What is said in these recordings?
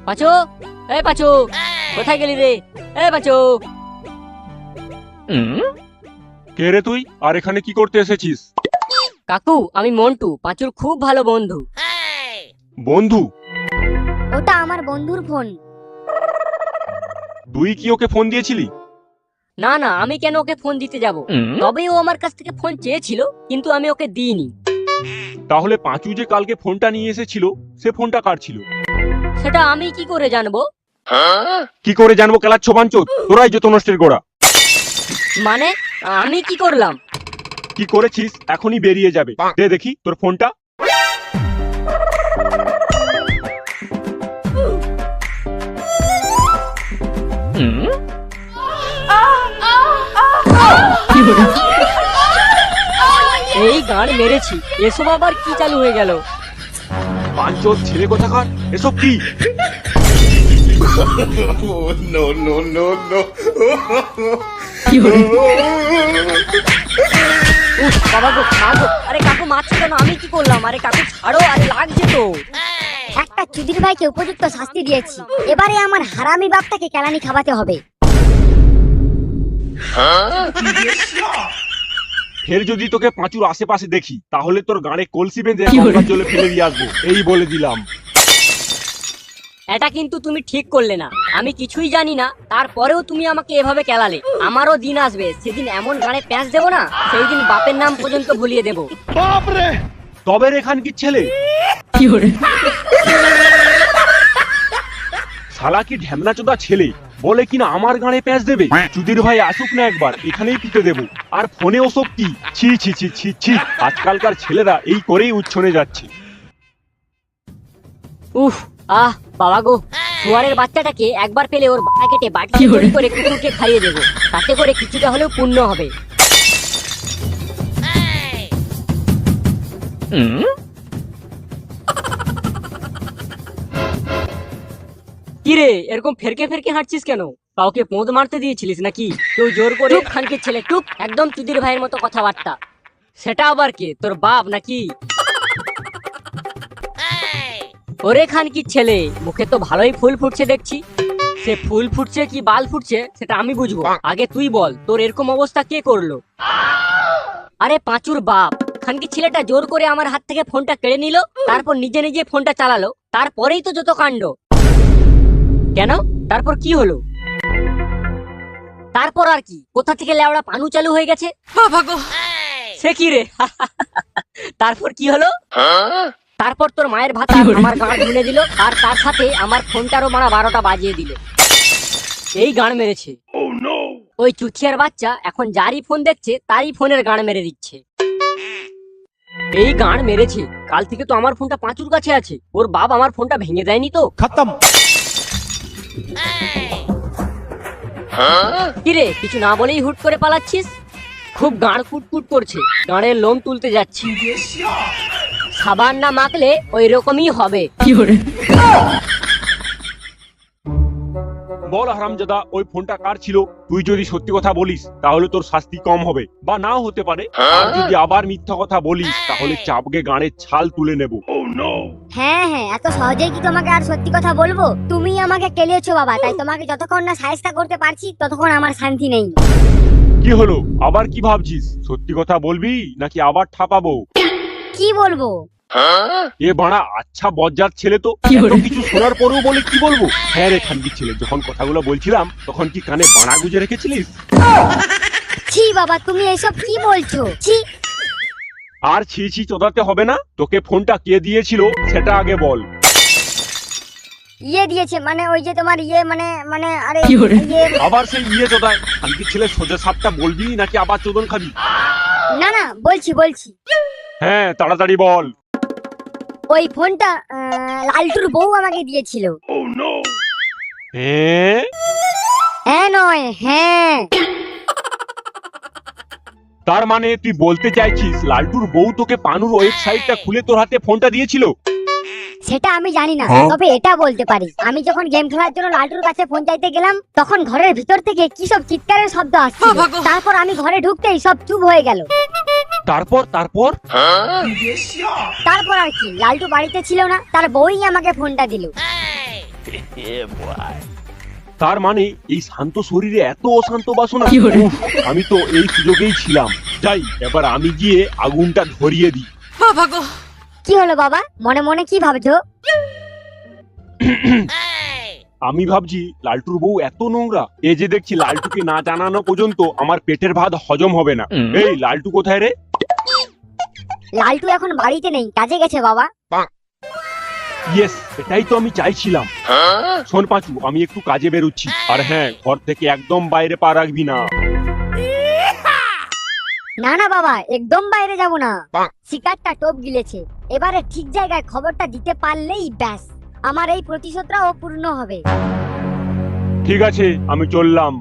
পাঁচু, এই পাঁচু, কোথায় গেলি রে? এই পাঁচু। কে রে তুই, আর এখানে কি করতে এসেছিস? কাকু, আমি মন্টু, পাঁচুর খুব ভালো বন্ধু। বন্ধু? ওটা আমার বন্ধুর ফোন। তুই কি ওকে ফোন দিয়েছিলি? না না, আমি কেন ওকে ফোন দিতে যাব? তবে ও আমার কাছ থেকে ফোন চেয়েছিল, কিন্তু আমি ওকে দিইনি। তাহলে পাঁচু যে কালকে ফোনটা নিয়ে এসেছিল, সে ফোনটা কার ছিল? সেটা আমি কি করে জানবো? কি করে জানবো কেলাচ্ছ বাঞ্চোদ, তোরাই যত নষ্টের গোড়া। মানে আমি কি করলাম? কি করেছিস এখনই বেরিয়ে যাবে। দে দেখি তোর ফোনটা। এই গান মেরেছি, এসব আবার কি চালু হয়ে গেল? বাঞ্চোদ ছেলে কোথাকার, এসব কি? No, no, no, no. উফ, বাবা গো, মা গো, আরে কাকু মারছো কেন? আমি কি করলাম? আরে কাকু ছাড়ো, আরে লাগছে তো। একটা চুদির ভাইকে উপযুক্ত শাস্তি দিয়েছি, এবারে আমার হারামি বাপটাকে কেলানি খাওয়াতে হবে। ফের যদি তোকে পাঁচুর আশেপাশে দেখি, তাহলে তোর গাড়ে কলসি বেঁধে গঙ্গার জলে ফেলে দিয়ে আসবো, এই বলে দিলাম। এটা কিন্তু তুমি ঠিক করলে না। আমি কিছুই জানি না, তারপরেও তুমি আমাকে এভাবে কেলালে। আমারও দিন আসবে, সেদিন এমন গানে প্যাঁচ দেবো না, সেই দিন বাপের নাম পর্যন্ত ভুলিয়ে দেবো। তবে এখান কি ছেলে শালা কি ঢ্যামনা চোদা ছেলে, বলে কিনা আমার গানে প্যাঁচ দেবে। চুদির ভাই আসুক না একবার, এখানেই পিটে দেবো। আর ফোনে ওসব কি? ছি ছি ছি ছি ছি, আজকালকার ছেলেরা এই করেই উচ্ছনে যাচ্ছে। উফ, আহ বাবা গো, শুয়ারের বাচ্চাটাকে একবার পেলে ওর বাটা কেটে বাটি করে কুকুরকে খাইয়ে দেবো, তাতে করে কিছুটা হলেও পুণ্য হবে। কিরে, এরকম ফেরকে ফেরকে হাঁটছিস কেন? কাউকে পোঁদ মারতে দিয়েছিলিস নাকি? কেউ জোর করে? খানকে ছেলে টুক, একদম চুদির ভাইয়ের মতো কথাবার্তা। সেটা আবার কে, তোর বাপ নাকি? ওরে খানকি ছেলে, মুখে তো ভালোই ফুল ফুটছে দেখছি। সে ফুল ফুটছে কি বাল ফুটছে সেটা আমি বুঝবো, আগে তুই বল তোর এরকম অবস্থা কে করলো? আরে পাঁচুর বাপ, খানকি ছেলেটা জোর করে আমার হাত থেকে ফোনটা কেড়ে নিল, তারপর নিজে নিজে ফোনটা চালালো, তারপরেই তো যত কাণ্ড। কেন? তারপর কি হলো? তারপর আর কি, কোথা থেকে লেওড়া পানু চালু হয়ে গেছে। সে কি রে? তারপর কি হলো? তারপর তোর মায়ের ভাতা আমার গাঁড় ভুলে দিল, আর তার সাথে আমার ফোনটারও মারা 12টা বাজিয়ে দিল। এই গাঁড় মেরেছে। ওই চুচিয়ার বাচ্চা এখন যারই ফোন দেখছে তারই ফোনের গাঁড় মেরে দিচ্ছে। এই গাঁড় মেরেছে। কাল থেকে তো আমার ফোনটা পাঁচুর কাছে আছে, ওর বাপ আমার ফোনটা ভেঙে দেয়নি তো? খতম। কিরে, কিছু না বলেই হুট করে পালাচ্ছিস? খুব গাঁড় কুটকুট করছে, গাঁড়ের লোম তুলতে যাচ্ছি। সাবান না মাখলে ওই রকমই হবে। বল হারামজাদা, ওই ফোনটা কার ছিল? তুই যদি সত্যি কথা বলিস তাহলে তোর শাস্তি কম হবে, বা নাও হতে পারে। আর যদি আবার মিথ্যা কথা বলিস তাহলে চাপকে গাঁড়ের ছাল তুলে নেব। হ্যাঁ হ্যাঁ, এত সহজেই কি তোমাকে আর সত্যি কথা বলবো? তুমি আমাকে কেলিয়েছো বাবা, তাই তোমাকে যতক্ষণ না সাহায্য করতে পারছি ততক্ষণ আমার শান্তি নেই। কি হলো, আবার কি ভাবছিস? সত্যি কথা বলবি নাকি আবার ঠাপাবো? কি বলবো? এ বাড়া, আচ্ছা বজ্জাত ছেলে তো, এত কিছু শোনার পরেও বলে কি বলবো? হ্যাঁ রে খানকি ছেলে, যখন কথাগুলো বলছিলাম তখন কি কানে বাড়া গুজে রেখেছিলিস? ছি বাবা, তুমি এসব কি বলছো? ছি। আর ছি ছি চোদাতে হবে না। তোকে ফোনটা কে দিয়েছিল সেটা আগে বল। ইয়ে দিয়েছে মানে ওই যে তোমার ইয়ে মানে মানে আরে ইয়ে। আবার সেই ইয়ে চোদায়। খানকি ছেলে, সোজা সাপটা বলবি নাকি আবার চোদন খাবি? না না, বলছি। হ্যাঁ তাড়াতাড়ি বল। ওই ফোনটা লালটুর বউ আমাকে দিয়েছিল। হ্যাঁ? হ্যাঁ নয় হ্যাঁ। তার মানে তুই বলতে চাইছিস লালটুর বউ তোকে পানুর ওয়েবসাইটটা খুলে তোর হাতে ফোনটা দিয়েছিল? সেটা আমি জানি না, তবে এটা বলতে পারি আমি যখন গেম খেলার জন্য লালটুর কাছে ফোন চাইতে গেলাম, তখন ঘরের ভিতর থেকে কি সব চিৎকারের শব্দ আসছিল। তারপর আমি ঘরে ঢুকতেই সব চুপ হয়ে গেল। তারপর তারপর তারপর আর কি, লালটু বাড়িতে ছিল না, তার বউই আমাকে ফোনটা দিল। তার মানে এই শান্ত শরীরে এত অশান্ত বাসনা। উফ, আমি তো এই সুযোগেই ছিলাম। যাই, এবার আমি গিয়ে আগুনটা ধরিয়ে দিই। কি হলো বাবা, মনে মনে কি ভাবছো? আমি ভাবছি লালটুর বউ এত নোংরা, এই যে দেখছি লালটুকে না জানানো পর্যন্ত আমার পেটের ভাত হজম হবে না। এই লালটু কোথায় রে? লালটু এখন বাড়িতে নেই, কাজে গেছে বাবা। ইয়েস, এটাই তো আমি চাইছিলাম। শোন পাঁচু, আমি একটু কাজে বেরোচ্ছি। আর হ্যাঁ, ঘর থেকে একদম বাইরে পা রাখবি না। না না বাবা, একদম বাইরে যাব না। শিকারটা টোপ গিলেছে, এবারে ঠিক জায়গায় খবরটা দিতে পারলেই ব্যাস, আমার এই প্রতিশোধটাও পূর্ণ হবে। ঠিক আছে, আমি চললাম।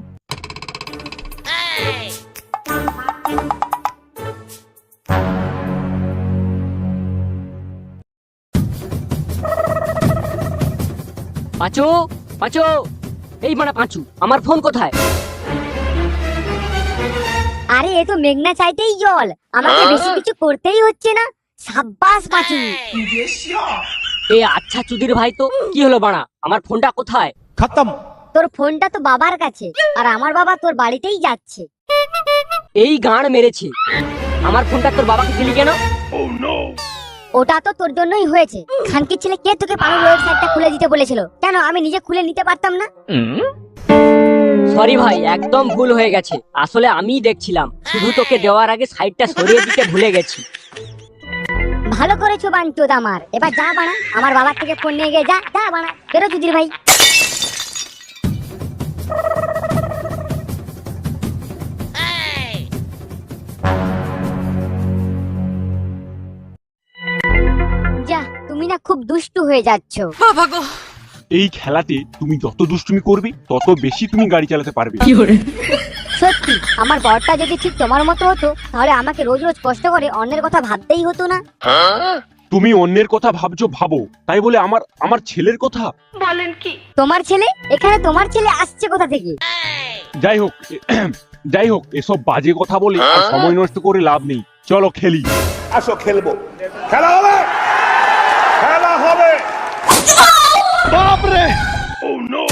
পাঁচু, পাঁচু, এই মানে পাঁচু, আমার ফোন কোথায়? আরে এ তো মেঘনা চাইতেই জল, আমাকে বেশি কিছু করতেই হচ্ছে না। সাব্বাস পাঁচু। এ আচ্ছা চুদির ভাই, তো কি হলো বাড়া, আমার ফোনটা কোথায়? তোর ফোনটা তো বাবার কাছে, আর আমার বাবা তোর বাড়িতেই যাচ্ছে। এই গাঁড় মেরেছে, আমার ফোনটা তোর বাবাকে দিলি কেন? ওটা তো তোর জন্যই হয়েছে। খানকির ছেলে কে তোকে পানুর ওয়েবসাইটটা খুলে দিতে বলেছিল? কেন আমি নিজে খুলে নিতে পারতাম না? সরি ভাই, একদম ভুল হয়ে গেছে। আসলে আমিই দেখছিলাম, শুধু তোকে দেওয়ার আগে সাইডটা সরিয়ে দিতে ভুলে গেছি। ভালো করেছো বাঞ্চোদ আমার। এবার যা বানা, আমার বাবার থেকে ফোন নিয়ে গিয়ে যা যা বানা, বেরো চুদির ভাই। যা, তুমি না খুব দুষ্টু হয়ে যাচ্ছ। এই খেলাতে তুমি যত দুষ্টুমি করবে তত বেশি তুমি গাড়ি চালাতে পারবে। সত্যি, আমার বরটা যদি ঠিক তোমার মতো হতো, তাহলে আমাকে রোজ রোজ কষ্ট করে অন্যের কথা ভাবতেই হতো না। তুমি অন্যের কথা ভাবছো ভাবো, তাই বলে আমার ছেলের কথা? তোমার ছেলে? এখানে তোমার ছেলে আসছে কোথা থেকে? যাই হোক, যাই হোক, এসব বাজে কথা বলে আর সময় নষ্ট করে লাভ নেই। চলো খেলি। আসো খেলবো, খেলা হবে, খেলা হবে। বাপরে, ও নো।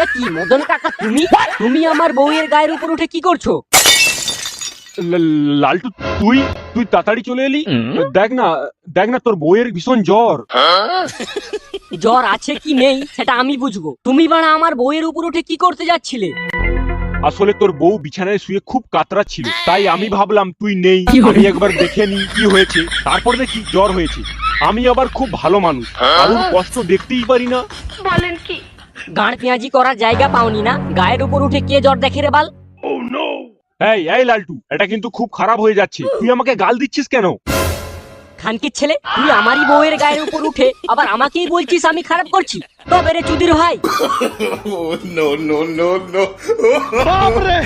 এ কি মদন কাকা, তুমি তুমি আমার বউয়ের গায়ের উপর উঠে কি করছো? লালটু, তুই তুই তাড়াতাড়ি চলে এলি। দেখ না তোর বউয়ের ভীষণ জ্বর। জ্বর আছে কি নেই সেটা আমি বুঝবো, তুমি বাড়া আমার বউয়ের উপর উঠে কি করতে যাচ্ছিলে? আসলে তোর বউ বিছানায় শুয়ে খুব কাতরাচ্ছিল, তাই আমি ভাবলাম তুই নেই, আমি একবার দেখে নি কি হয়েছে। তারপর দেখি জ্বর হয়েছে। আমি আবার খুব ভালো মানুষ, কারোর কষ্ট দেখতেই পারি না। গাঁড় পেঁয়াজি করার জায়গা পাওনি না? গায়ের উপর উঠে কে জ্বর দেখে রে বাল? এই লালটু, এটা কিন্তু খুব খারাপ হয়ে যাচ্ছে। তুই আমাকে গাল দিচ্ছিস কেন? খানকির ছেলে, তুই আমারই বউয়ের গায়ের উপর উঠে আবার আমাকেই বলছিস আমি খারাপ করছি? তবে রে চুদির ভাই। No no no no. বাপরে।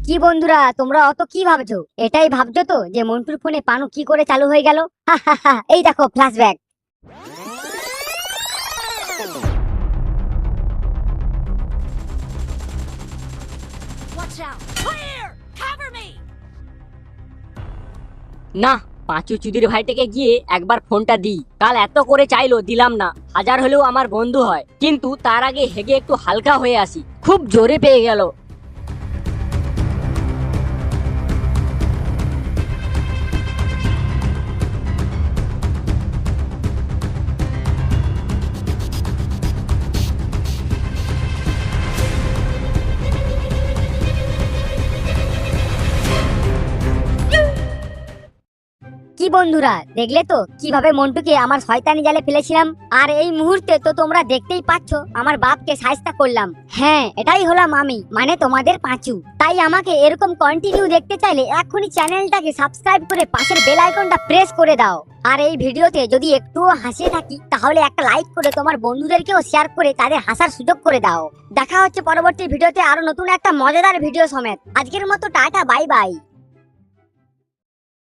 কি বন্ধুরা, তোমরা অত কি ভাবছো? এটাই ভাবছো তো যে মন্টুর ফোনে পানু কি করে চালু হয়ে গেল? এই দেখো ফ্ল্যাশব্যাক। না, পাঁচু চুদির ভাইটাকে গিয়ে একবার ফোনটা দিই। কাল এত করে চাইলো, দিলাম না। হাজার হলেও আমার বন্ধু হয়, কিন্তু তার আগে হেগে একটু হালকা হয়ে আসি। খুব জোরে পেয়ে গেল। কি বন্ধুরা, দেখলে তো কিভাবে মন্টুকে আমার শয়তানি জালে ফেলেছিলাম। আর এই মুহূর্তে তো তোমরা দেখতেই পাচ্ছ আমার বাপকে শায়েস্তা করলাম। হ্যাঁ, এটাই হলাম আমি, মানে তোমাদের পাঁচু। তাই আমাকে এরকম কন্টিনিউ দেখতে চাইলে এখনই চ্যানেলটাকে সাবস্ক্রাইব করে পাশের বেল আইকনটা প্রেস করে দাও। আর এই ভিডিওতে যদি একটুও হাসিয়ে থাকি তাহলে একটা লাইক করে তোমার বন্ধুদেরকেও শেয়ার করে তাদের হাসার সুযোগ করে দাও। দেখা হচ্ছে পরবর্তী ভিডিওতে আরো নতুন একটা মজাদার ভিডিও সমেত। আজকের মতো টাটা, বাই বাই।